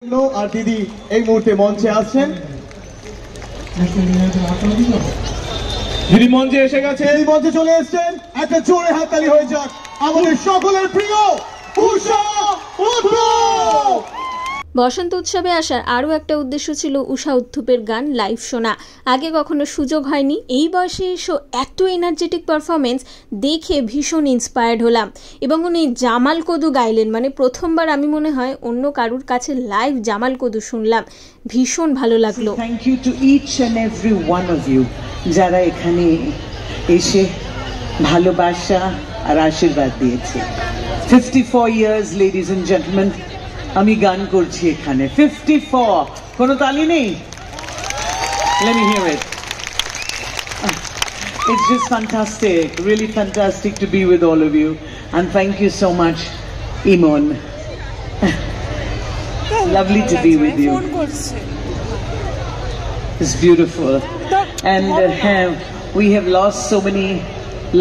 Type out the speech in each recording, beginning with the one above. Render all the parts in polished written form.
আর দিদি এই মুহূর্তে মঞ্চে আসছেন। দিদি মঞ্চে এসে গেছে, দিদি মঞ্চে চলে এসেছেন। একটা জোরে হাততালি হয়ে যাক আমাদের সকলের প্রিয় উষা উত্থুপ। বসন্ত উৎসবে আসার আরও একটা উদ্দেশ্য ছিল উষা উত্থুপের গান লাইভ শোনা। আগে কখনো সুযোগ হয়নি। এই বয়সে এসেও এত এনার্জেটিক পারফরমেন্স দেখে ভীষণ ইন্সপায়ার্ড হলাম। এবং উনি জামাল কদু গাইলেন, মানে প্রথমবার আমি মনে হয় অন্য কারুর কাছে লাইভ জামাল কদু শুনলাম। ভীষণ ভালো লাগলো। Thank you to each and every one of you যারা এখানে এসে ভালোবাসা আর আশীর্বাদ দিয়েছে। 54 years ladies and gentlemen, আমি গান করছি এখানে। 54, কোনো তালি নেই? Let me hear it. It's just fantastic, really fantastic to be with all of you, and thank you so much, Imon. Lovely to be with you. It's beautiful, and we have lost so many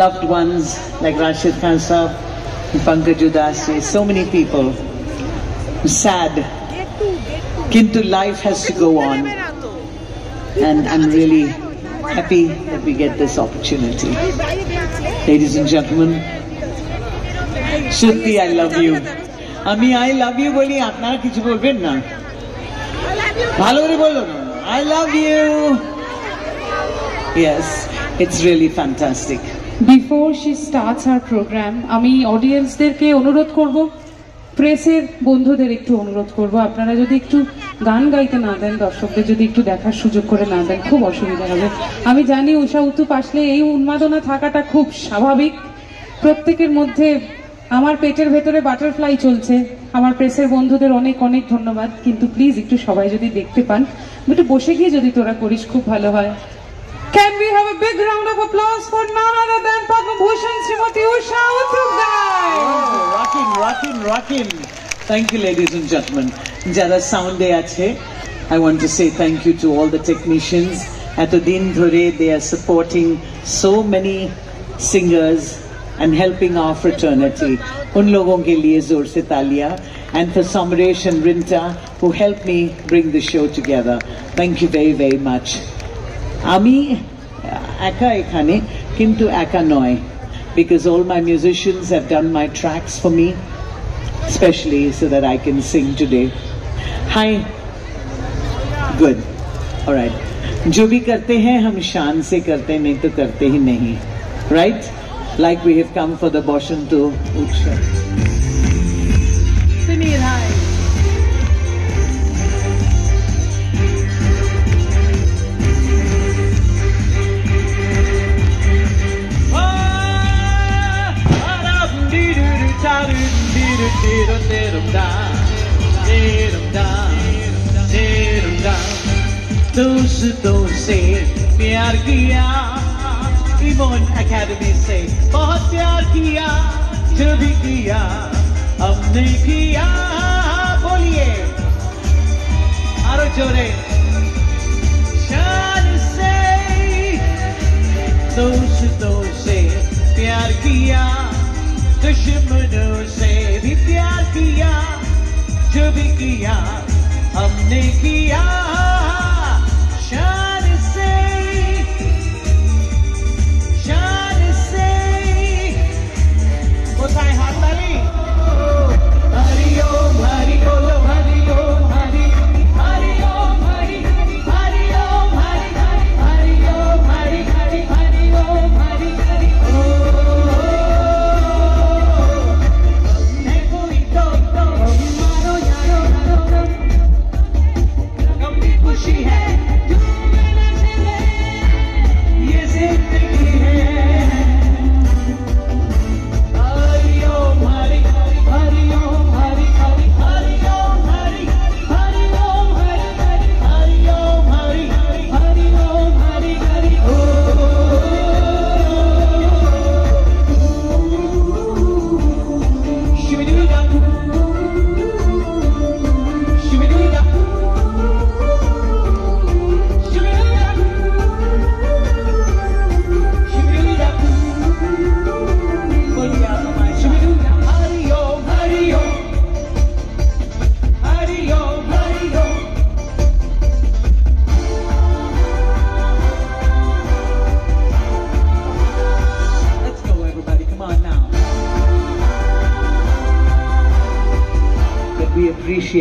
loved ones like Rashid Khan Saab, Pankaj Udasi, so many people. Sad, kintu life has to go on, and I'm really happy that we get this opportunity. Ladies and gentlemen, Shruti, I love you. Ami, I love you boli apnara kichu bolben na? Bhalo kore bolo na. I love you. Yes, it's really fantastic. Before she starts her program, আমি অডিয়েন্সদেরকে অনুরোধ করব, প্রেসের বন্ধুদের একটু অনুরোধ করব, আপনারা যদি একটু গান গাইতে না দেন, দর্শকদের যদি একটু দেখার সুযোগ করে না দেন, খুব অসুবিধা হবে। আমি জানি উষা উত্থুপ আসলে এই উন্মাদনা থাকাটা খুব স্বাভাবিক। প্রত্যেকের মধ্যে আমার পেটের ভেতরে বাটারফ্লাই চলছে। আমার প্রেসের বন্ধুদের অনেক অনেক ধন্যবাদ, কিন্তু প্লিজ একটু সবাই যদি দেখতে পান, একটু বসে গিয়ে যদি তোরা করিস খুব ভালো হয়। Can we have a big round of applause for none other than Padma Bhushan Srimati Usha Utthhup guys? Oh, rocking. Thank you, ladies and gentlemen. Jara sound e ache, I want to say thank you to all the technicians. Eto din dhore they are supporting so many singers and helping our fraternity. Un logon ke liye zor se taliya. And for Samresh and Rinta who helped me bring the show together. Thank you very, very much. আমি একা এখানে, কিন্তু একা নয়, because all my musicians have done my tracks for me, especially so that I can sing today. Hi, good, all right. जो भी करते हैं हम शान से करते, नहीं तो करते ही नहीं, right? Like we have come for the Boshantu Utsav. Sunil, hi. दोस्तों से प्यार किया, इमोन एकेडमी से बहुत प्यार किया, जो भी किया हमने किया। बोलिए आरो जोरे, शान से दोस्तों से प्यार किया, दुश्मनों से भी प्यार किया, जो भी किया हमने किया। शान से कोথায় হাততালি? হরি ওম হরি বলো, হরি ওম হরি, হরি ওম হরি, হরি ওম হরি, হরি ওম হরি, হরি ওম হরি, হরি ওম।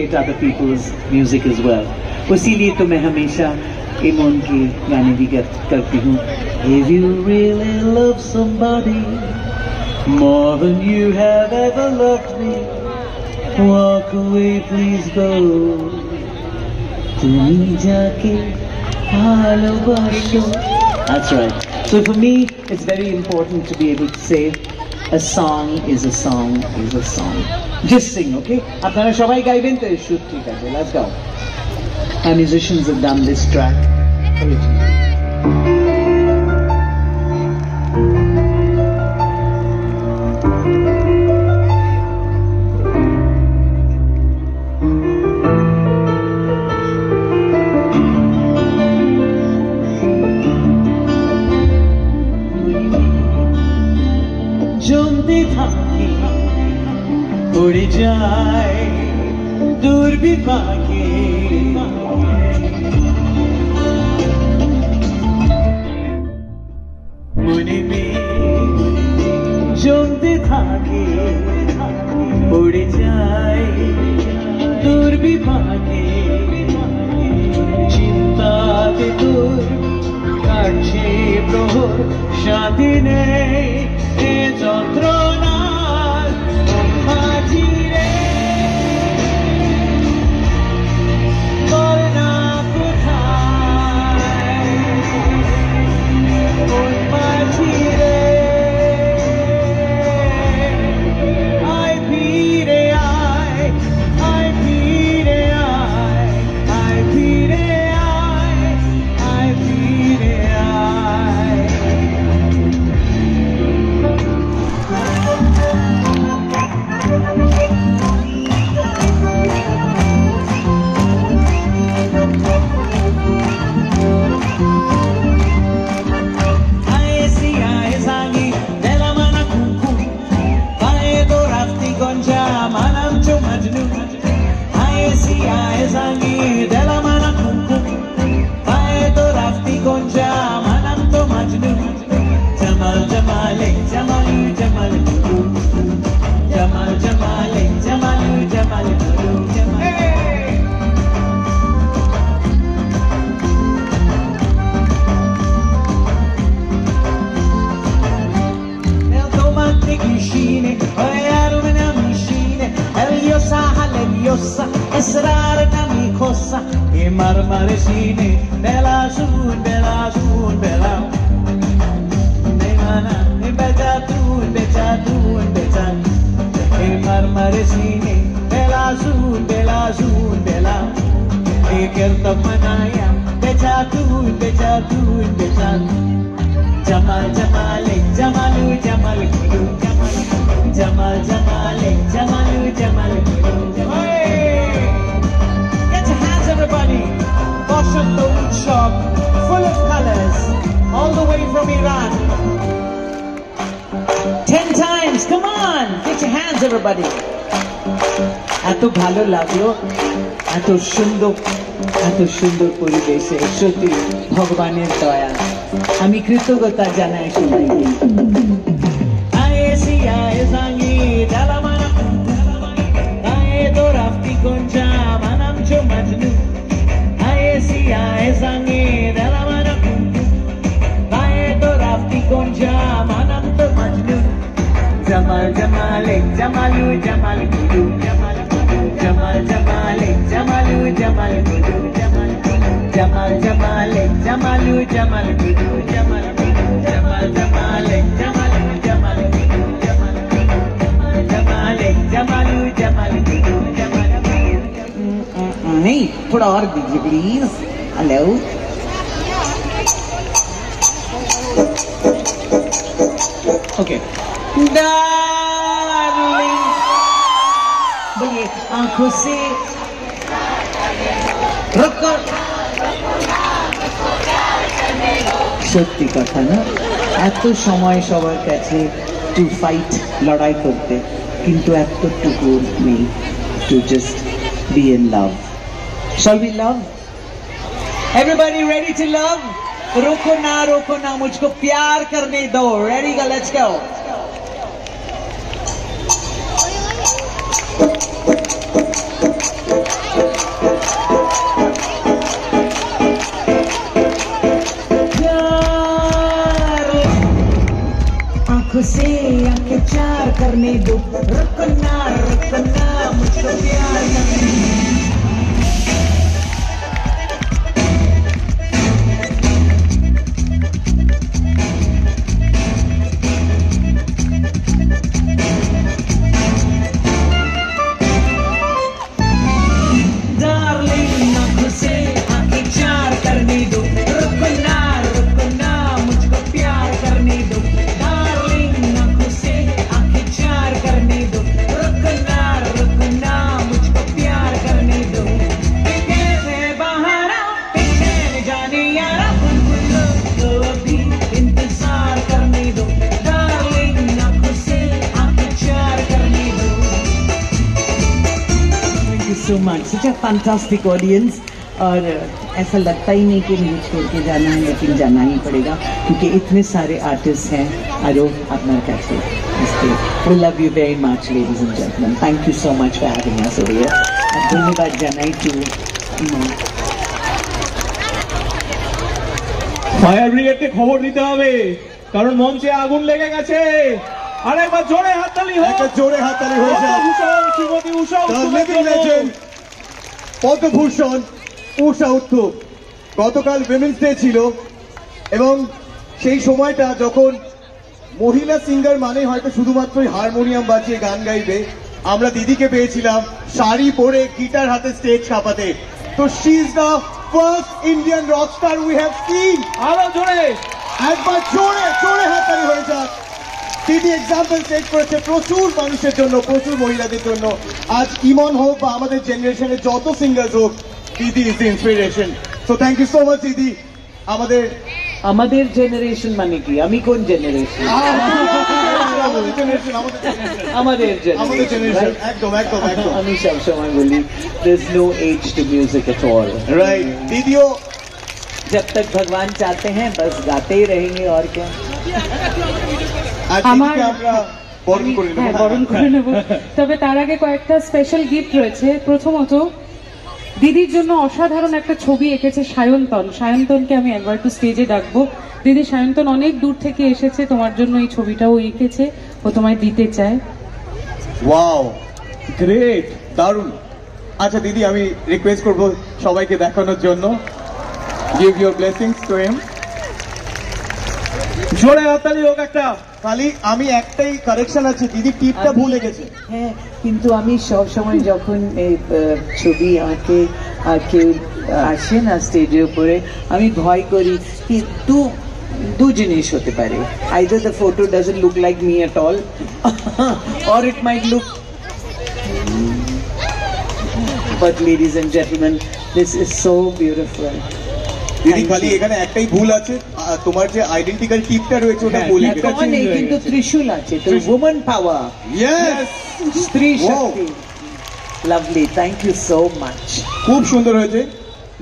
appreciate other people's music as well. इसीलिए तो मैं हमेशा इमोन के गाने भी करती हूँ. If you really love somebody more than you have ever loved me, walk away, please go. তুমি যাকে ভালোবাসো. That's right. So for me, it's very important to be able to say, a song is a song is a song. Just sing, okay? আপনারা সবাই গাইবেন তো? Shoot ঠিক আছে. Let's go. Our musicians have done this track originally. জমতে থাকে উড়ে যায় দূর বিপাকে, মনে জমতে থাকে উড়ে যায় দূর বিপাকে, চিন্তাতে দূর কাটছে প্রহর, শান্তি নেই এ যন্ত্রণার মাঝি রে, তোর না কোথায় ওই মাঝি রে, আয় ফিরে আয়, আয় ফিরে আয়, আয় ফিরে আয়, আয় ফিরে আয়. Esrar na mi cosa e marmaresine bella sun bella ne mana e beja tu e marmaresine bella sun bella e kerta manaya beja tu jamal jamale jamalu jamal guru jamal jamale jamalu jamal guru. Everybody, Bashanta Utsav, full of colors, all the way from Iran. 10 times, come on, get your hands everybody. এত ভালো লাগলো, এত সুন্দর পরিবেশে, সত্যি ভগবানের দয়া, আমি কৃতজ্ঞতা জানাই সবাইকে. Jamal jamale jamalu jamal guru jamal jamale jamalu jamal guru jamal jamale jamalu jamal guru jamal jamale jamalu jamal guru jamal jamale jamalu jamal guru jamal. नहीं थोड़ा और दीजिए प्लीज. हेलो ओके डार्लिंग, बोलिए आंखों से रुको. সত্যি কথা না, এত সময় সবার কাছে টু ফাইট, লড়াই করতে, কিন্তু এতটুকু নেই to just be in love. Shall we love? Everybody ready to love? Roko na mujhko pyar karne do. Ready? Go, let's go. आंखों से आंखें चार करने दो, रुकना रुकना मुझको प्यार करने दो। डार्लिंग आंखों से आंखें चार करने दो, रुकना रुकना मुझको प्यार करने दो। So much, such a fantastic audience, और ऐसा लगता ही नहीं कि मुझे छोड़ के जाना है, लेकिन जाना ही पड़ेगा क्योंकि इतने सारे आर्टिस्ट हैं। आरो अपना कैसे we love you very much ladies and gentlemen, thank you so much for having us over here। धन्यवाद জানাই to ফায়ার ব্রিগেডকে খবর দিতে হবে কারণ মঞ্চে আগুন লেগে গেছে। আরেকবার জোরে হাততালি হোক, একটা জোরে হাততালি হয়ে যায়। শ্রীমতী উষা উত্থুপ, পদ্মভূষণ উষা উত্থুপ। গতকাল উইমেন্স ডে ছিল এবং সেই সময়টা যখন মহিলা সিঙ্গার মানে হয়তো শুধুমাত্রই হারমোনিয়াম বাজিয়ে গান গাইবে, আমরা দিদিকে পেয়েছিলাম শাড়ি পরে গিটার হাতে স্টেজ কাঁপাতে। তো she is the first Indian rock star we have seen. আরো জোরে, একবার জোরে জোরে হাততালি হয়ে যাক। দিদি এক্সাম্পল সেট করেছে প্রচুর মানুষের জন্য, প্রচুর মহিলাদের জন্য। আজ ইমন হোক বা আমাদের জেনারেশনের যত সিঙ্গার্স হোক, দিদি is the inspiration. So thank you so much দিদি। আমাদের জেনারেশন মানে কি? আমি কোন জেনারেশন? আমাদের জেনারেশন, একদম একদম একদম। আমি সবসময় বলি there is no age to music at all, right. দিদিও जब तक भगवान चाहते हैं बस गाते ही रहेंगे, और क्या। আমার বরণ করে নেব, বরণ করে নেব। তবে তার আগে কয়েকটা স্পেশাল গিফট রয়েছে। প্রথমত দিদির জন্য অসাধারণ একটা ছবি এঁকেছে সায়ন্তন। সায়ন্তনকে আমি একবার একটু স্টেজে ডাকবো। দিদি, সায়ন্তন অনেক দূর থেকে এসেছে তোমার জন্য, এই ছবিটাও এঁকেছে, ও তোমায় দিতে চায়। ওয়াও, গ্রেট, দারুণ। আচ্ছা দিদি, আমি রিকোয়েস্ট করব সবাইকে দেখানোর জন্য। Give your blessings to him. জোরে হাততালি হোক একটা। খালি আমি একটাই কারেকশন আছে, দিদি টিপটা ভুলে গেছে। হ্যাঁ, কিন্তু আমি সব সময় যখন এই ছবি আঁকে আর কেউ আসে না স্টেজের উপরে, আমি ভয় করি কি দু জিনিস হতে পারে, either the photo doesn't look like me at all or it might look, but ladies and gentlemen, this is so beautiful। দিদি খালি এখানে একটাই ভুল আছে, তোমার যে আইডেন্টিক্যাল টিপটা রয়েছে ওটা ভুলে গেছে। কিন্তু ত্রিশূল আছে, তো woman power, yes, স্ত্রী শক্তি। Lovely, thank you so much. খুব সুন্দর হয়েছে,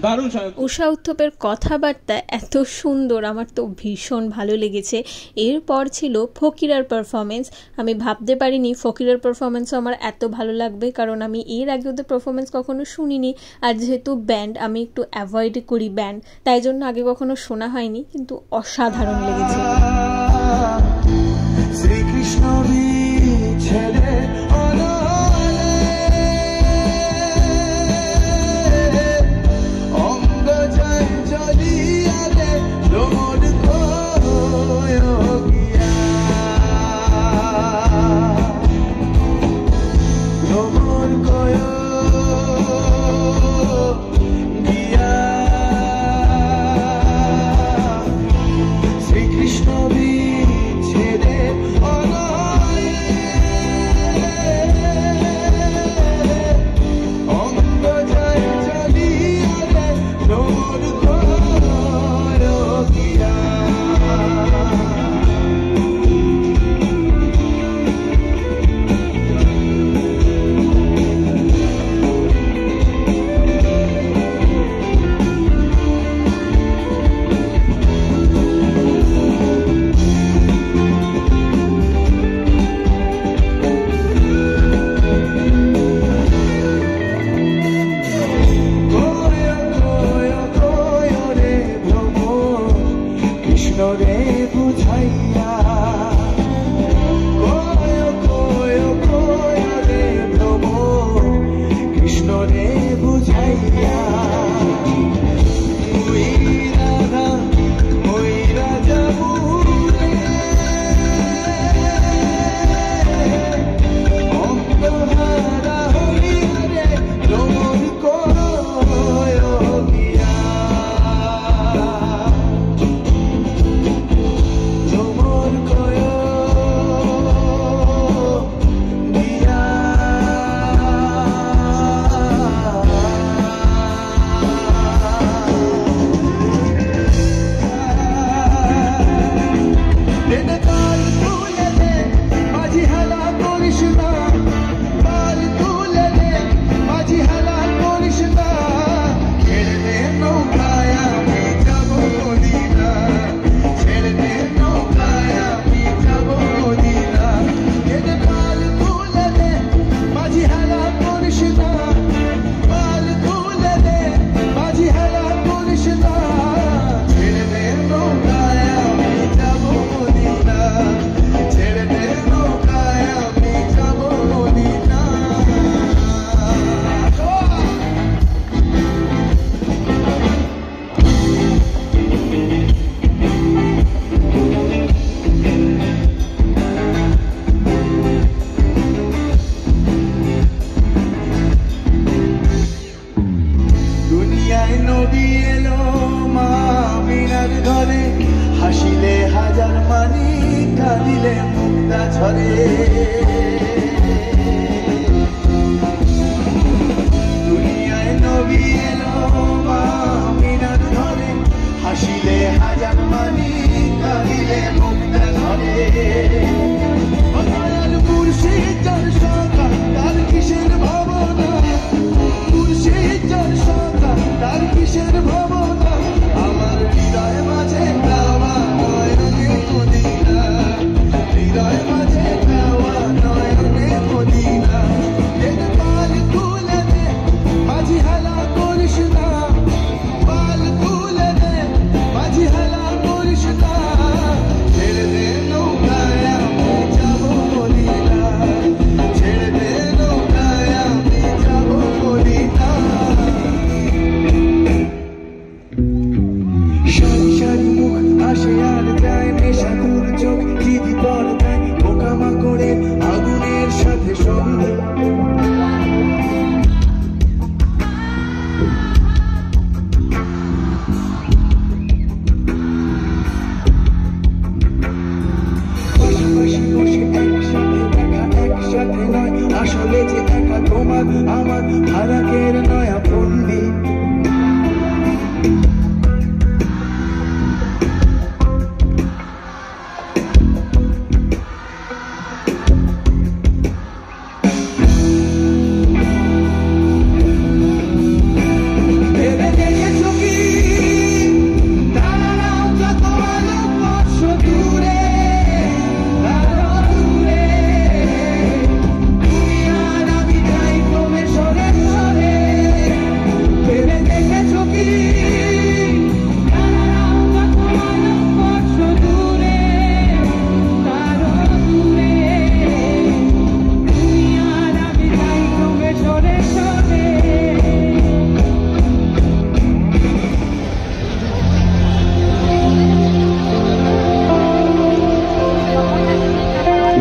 দারুণ। উষা উত্থুপের কথাবার্তা এত সুন্দর, আমার তো ভীষণ ভালো লেগেছে। এরপর ছিল ফকিরার পারফরমেন্স। আমি ভাবতে পারিনি ফকিরার পারফরমেন্সও আমার এত ভালো লাগবে, কারণ আমি এর আগে ওদের পারফরমেন্স কখনো শুনিনি। আর যেহেতু ব্যান্ড, আমি একটু অ্যাভয়েড করি ব্যান্ড, তাই জন্য আগে কখনো শোনা হয়নি, কিন্তু অসাধারণ লেগেছে। শ্রীকৃষ্ণ ছেড়ে Krishna দুনিয়ায় নবী এলো মা আমিনার ঘরে হাসিলে হাজার মানি কাঁদিলে মুক্তা ঝরে দুনিয়ায় নবী এলো মা আমিনার ঘরে হাসিলে হাজার মানি কাঁদিলে মুক্তা ঝরে মুর্শিদ যার সকাল তার কিসের ভাবনা মুর্শিদ যার সকাল তার কিসের ভাবনা আমার হৃদয় মাঝে গাওয়া নয়নে মদিনা হৃদয় মাঝে গাওয়া নয়নে মদিনা এর পাল তুলে দে মাঝি হালা করিস না পাল তুলে দে মাঝি হালা করিস না ছেড়ে দে নৌকায় আমি যাবো মদিনা ছেড়ে দে নৌকায় আমি যাবো মদিনা সারি সারি মুখ আসে আর যায় নেশাকুর চোখ খিদি পর্দায় পোকামাকড়ের আগুনের সাথে সঙ্গ পাশাপাশি বসে একসাথে দেখা একসাথে নয় আসলে যে একা তোমার আমার ফারাকের নয়া ফন্দি ভেবে দেখেছো কি দাঁড়াও যত আলোকবর্ষ দূরে দাঁড়াও দূরে তুমি আর আমি যাই ক্রমে সরে সরে ভেবে দেখেছো কি দাঁড়াও যত আলোকবর্ষ দূরে দাঁড়াও দূরে তুমি আর আমি যাই ক্রমে সরে সরে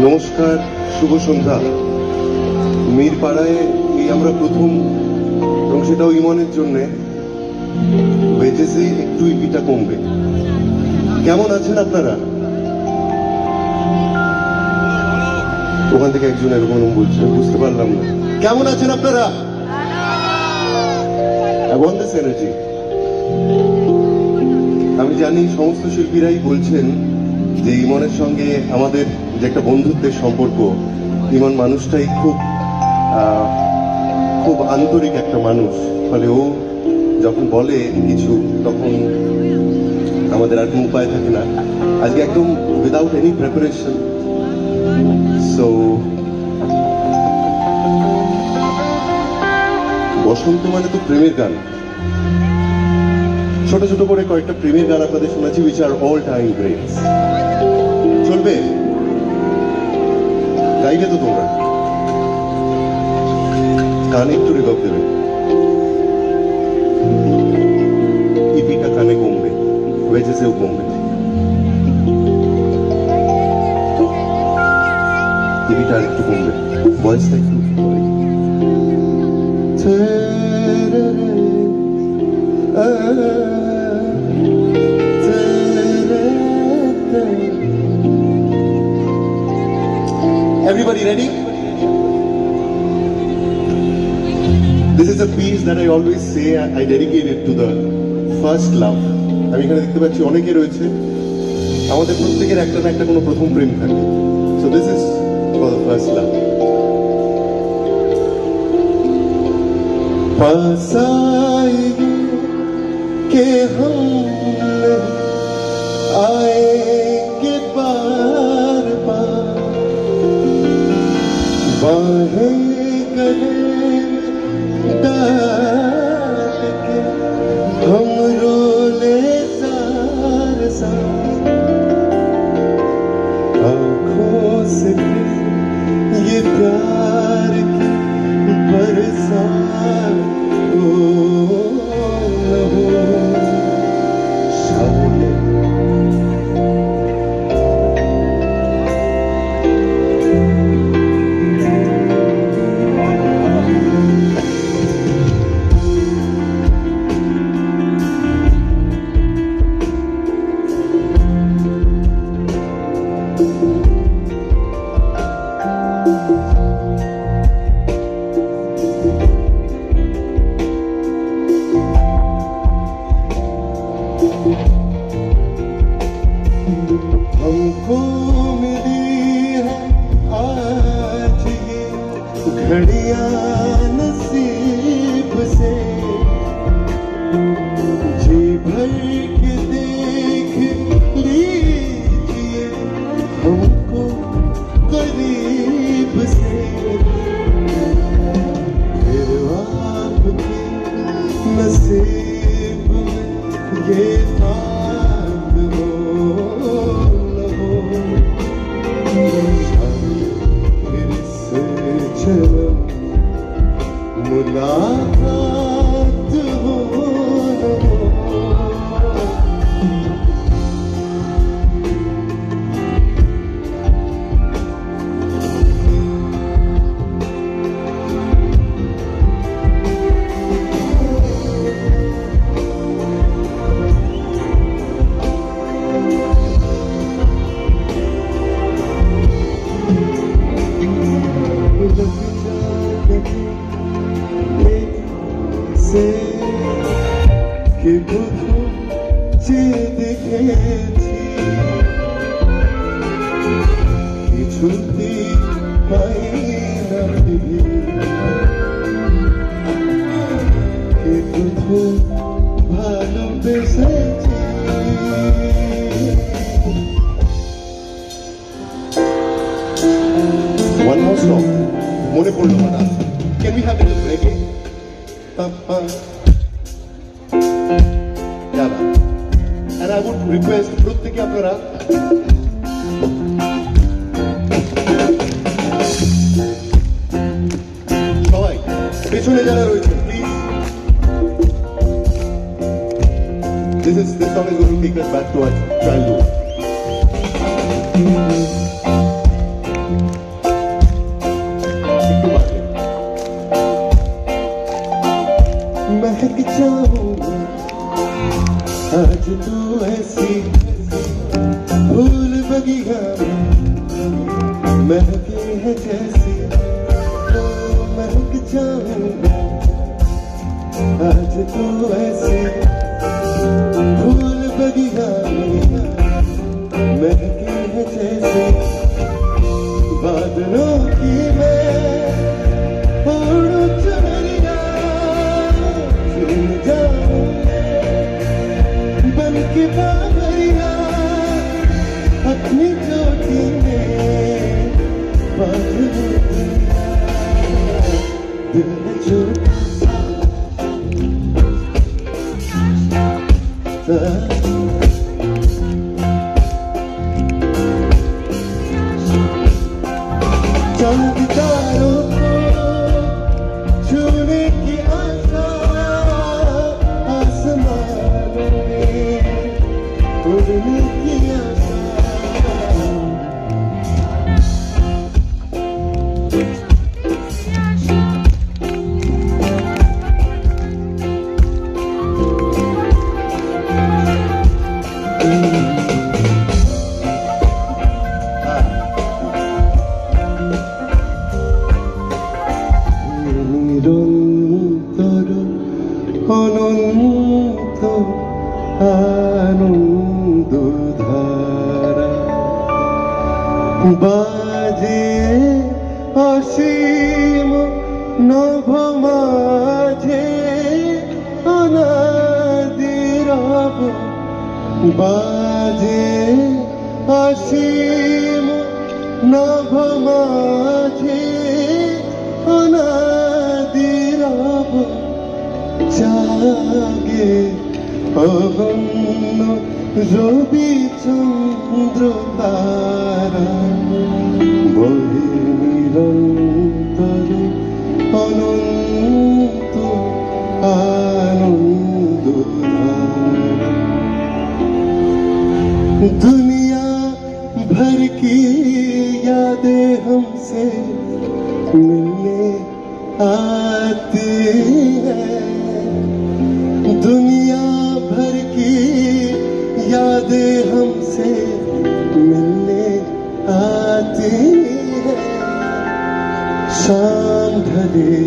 নমস্কার, শুভ সন্ধ্যা। মিরপাড়ায় এই আমরা প্রথম, এবং সেটাও ইমনের জন্য বেজেছে একটু ইপিটা কমবে। কেমন আছেন আপনারা? ওখান থেকে একজন এরকম বলছে, বুঝতে পারলাম না। কেমন আছেন আপনারা? This energy. আমি জানি সমস্ত শিল্পীরাই বলছেন যে ইমনের সঙ্গে আমাদের যে একটা বন্ধুত্বের সম্পর্ক, ইমন মানুষটাই খুব আন্তরিক একটা মানুষ। ফলে ও যখন বলে কিছু তখন আমাদের আর কোনো উপায় থাকে না। আজকে একদম উইদাউট এনি প্রিপারেশন। সো বসন্ত মানে তো প্রেমের গান। ছোট ছোট করে কয়েকটা প্রেমের গান আপনাদের শোনাচ্ছি, which are all time greats. চলবে? গাইবে তো তোমরা? কানে একটু রেকর্ড দেবে, ইপিটা কানে কমবে, ওয়েজেসেও কমবে। ইপিটা আর একটু কমবে, ভয়েসটা একটু Everybody ready? This is a piece that I always say I dedicate it to the first love. আমি এখানে দেখতে পাচ্ছি অনেকে রয়েছে, আমাদের প্রত্যেকের একটা না একটা কোনো প্রথম প্রেম থাকে। So this is for the first love. पास आएंगे के हम आएंगे बार बार, बाहें गले डाल के हम रोले सार सार, आँखों से ये प्यार की बरसात हो न हो शायद। के साथ हो न हो, फिर से चलो मुलाकात हो न हो। से के बुझो जे দেখেছি কিছুতে পাই না ভেবে কে বুঝো ভালোবেসেছি। One more song. মনে পড়লো না। Can we have a little reggae? And I would request প্রত্যেকে আপনারা সবাই পেছনে যারা রয়েছে please, this song is going to take us back to our childhood. महक जाऊं आज तू ऐसी फूल बगिया में महके है जैसी, तो महक जाऊं आज तू ऐसी फूल बगिया में महके है जैसी, बादलों की मैं उड़ूं चुनरिया चुन जाऊं बन के बाबरिया अपनी चोटी में बांध लूं दिल में छोटा सा चांद तारों को छूने की आशा आसमानों में उड़ने की आशा। নিরন্তর অনন্ত আনন্দ ধারা বাজে অসীম নভ মাঝে অনাদিরব, বাজে অসীম নভ মাঝে অনাদিরব, জাগে অগণ্য রবি চন্দ্র তারা, বহে নিরন্তর অনন্ত আনন্দ ধারা। दुनिया भर की यादें हमसे मिलने आती है, दुनिया भर की यादें हमसे मिलने आती है। शाम ढले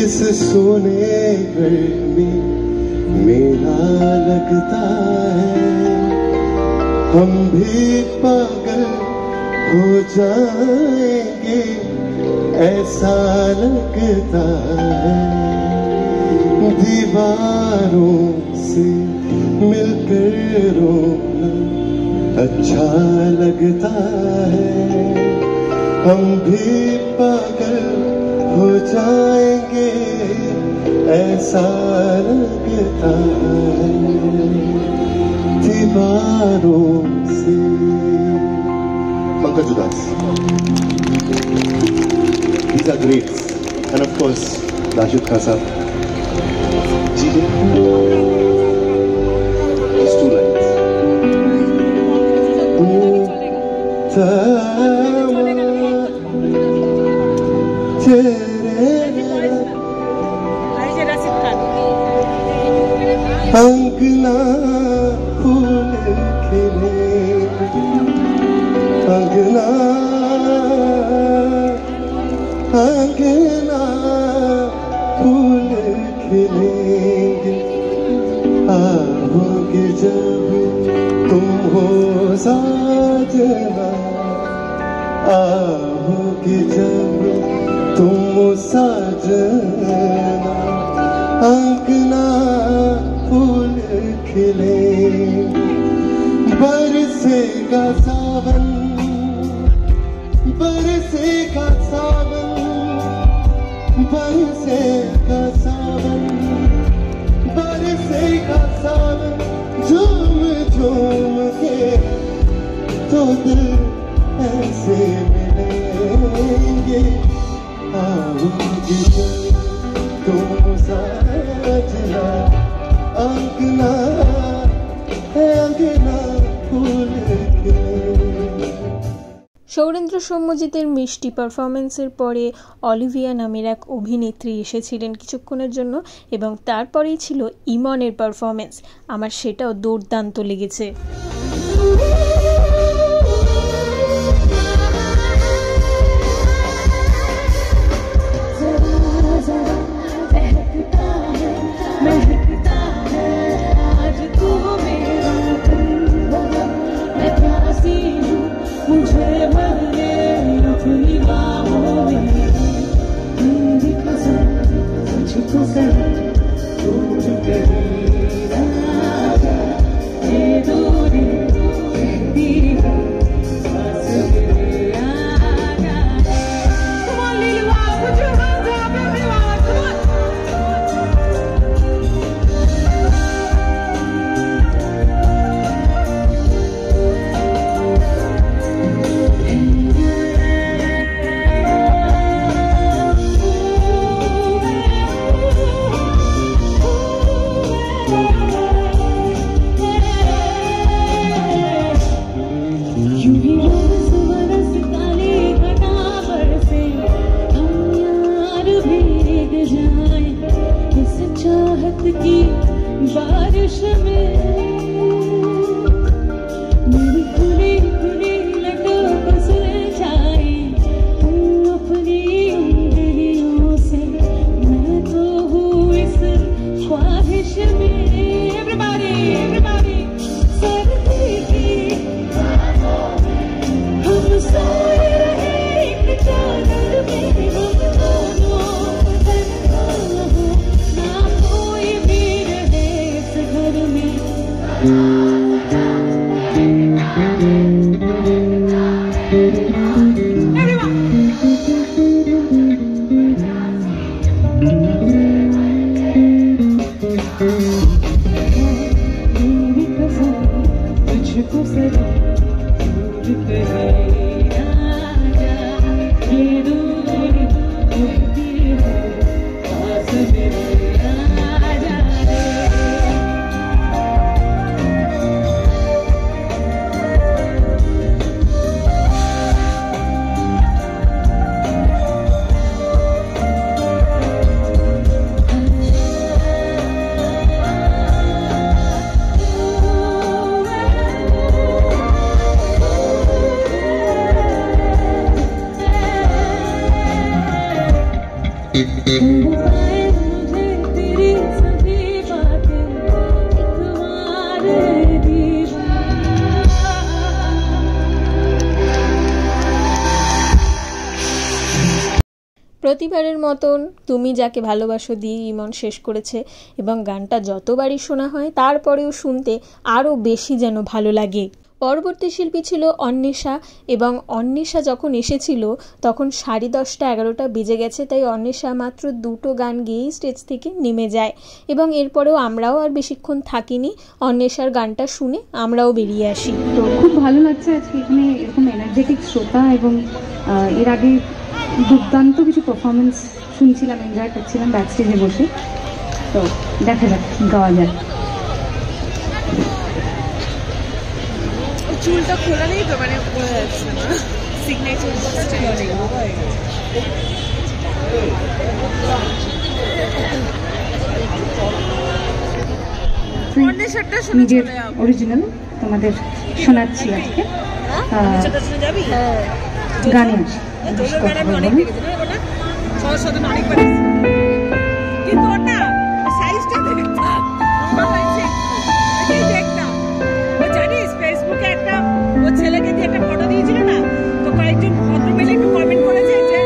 इस सोने घर में मेला लगता है, हम भी पागल हो जाएंगे ऐसा लगता है। दीवारों से मिलकर रोना अच्छा लगता है, हम भी पागल हो जाएंगे ऐसा लगता है। दीवारों से। पंकज उदास, these are greats, and of course Rashid Khan sir. Just 2 lines. अंगना फूल खिले, अंगना अंगना फूल खिलेंगे, आओगे जब तुम हो साजना, आओगे जब तुम साजना, अंगना फूल खिले, बरसेगा सावन, बरसेगा सावन, बरसेगा सावन, बरसेगा सावन, झूम झूम के तो दिल ऐसे मिलेंगे, आओगे तुम साजना, अंगना अंगना फूल खिले। সৌরেন্দ্র সৌম্যজিতের মিষ্টি পারফরমেন্সের পরে অলিভিয়া নামের এক অভিনেত্রী এসেছিলেন কিছুক্ষণের জন্য এবং তারপরেই ছিল ইমনের পারফরমেন্স। আমার সেটাও দুর্দান্ত লেগেছে। প্রতিবারের মতন তুমি যাকে ভালোবাসো দিয়ে ইমন শেষ করেছে এবং গানটা যতবারই শোনা হয় তারপরেও শুনতে আরও বেশি যেন ভালো লাগে। পরবর্তী শিল্পী ছিল অন্বেষা, এবং অন্বেষা যখন এসেছিল তখন 10:30-11টা বেজে গেছে, তাই অন্বেষা মাত্র 2টো গান গেয়েই স্টেজ থেকে নেমে যায়, এবং এরপরেও আমরাও আর বেশিক্ষণ থাকিনি, অন্বেষার গানটা শুনে আমরাও বেরিয়ে আসি। তো খুব ভালো লাগছে আজকে এখানে এরকম এনার্জেটিক শ্রোতা, এবং এর আগে দুর্দান্ত কিছু পারফরমেন্স শুনছিলাম, এনজয় করছিলাম ব্যাক স্টেজে বসে। তো দেখা যাক গাওয়া যাক। চুলটা খোলা নেই তো, মানে বোঝা যাচ্ছে না সিগনেচার নিজের অরিজিনাল তোমাদের শোনাচ্ছি আজকে গানে আছে। কিন্তু ওটা সাইজটা দেখতাম, জানিস ফেসবুকে একটা ও ছেলেকে দিয়ে একটা ফটো দিয়েছিল না, তো কয়েকজন ভদ্রমহিলা একটু কমেন্ট করেছে যে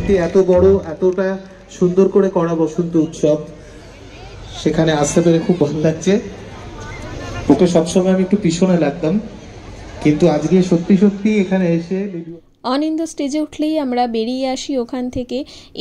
সত্যি এত বড় এতটা সুন্দর করে করা বসন্ত উৎসব, সেখানে আসতে পেরে খুব ভালো লাগছে। ওকে সবসময় আমি একটু পিছনে লাগতাম, কিন্তু আজকে সত্যি সত্যি এখানে এসে অনিন্দ স্টেজে উঠলেই আমরা বেরিয়ে আসি ওখান থেকে।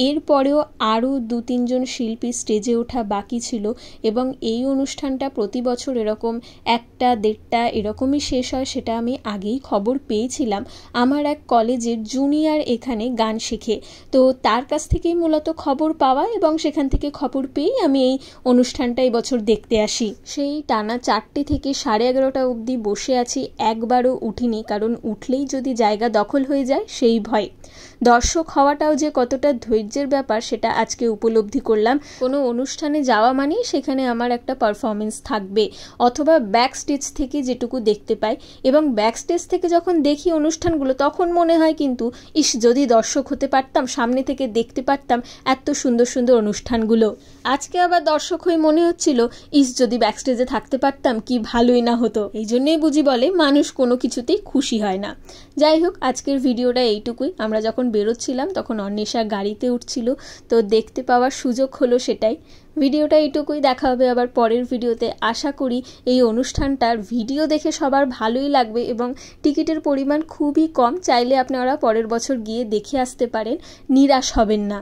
এরপরেও আরও 2-3 জন শিল্পী স্টেজে ওঠা বাকি ছিল এবং এই অনুষ্ঠানটা প্রতি বছর এরকম 1টা-1.5টা এরকমই শেষ হয়, সেটা আমি আগেই খবর পেয়েছিলাম। আমার এক কলেজের জুনিয়র এখানে গান শেখে, তো তার কাছ থেকেই মূলত খবর পাওয়া এবং সেখান থেকে খবর পেয়েই আমি এই অনুষ্ঠানটা এবছর দেখতে আসি। সেই টানা 4টে থেকে 11:30টা অবধি বসে আছি, একবারও উঠিনি, কারণ উঠলেই যদি জায়গা দখল হয়ে যায় সেই ভয়। দর্শক হওয়াটাও যে কতটা ধৈর্যের ব্যাপার সেটা আজকে উপলব্ধি করলাম। কোনো অনুষ্ঠানে যাওয়া মানেই সেখানে আমার একটা পারফরমেন্স থাকবে, অথবা ব্যাক স্টেজ থেকে যেটুকু দেখতে পাই। এবং ব্যাক স্টেজ থেকে যখন দেখি অনুষ্ঠানগুলো তখন মনে হয় কিন্তু ইস, যদি দর্শক হতে পারতাম, সামনে থেকে দেখতে পারতাম এত সুন্দর সুন্দর অনুষ্ঠানগুলো। আজকে আবার দর্শক হয়ে মনে হচ্ছিল ইস, যদি ব্যাক স্টেজে থাকতে পারতাম কি ভালোই না হতো। এই জন্যই বুঝি বলে মানুষ কোনো কিছুতেই খুশি হয় না। যাই হোক, আজকের ভিডিওটা এইটুকুই। আমরা যখন বেরোচ্ছিলাম তখন অন্বেষা গাড়িতে উঠছিল, তো দেখতে পাওয়ার সুযোগ হলো সেটাই। ভিডিওটা এইটুকুই, দেখা হবে আবার পরের ভিডিওতে। আশা করি এই অনুষ্ঠানটার ভিডিও দেখে সবার ভালোই লাগবে এবং টিকিটের পরিমাণ খুবই কম, চাইলে আপনারা পরের বছর গিয়ে দেখে আসতে পারেন, নিরাশ হবেন না।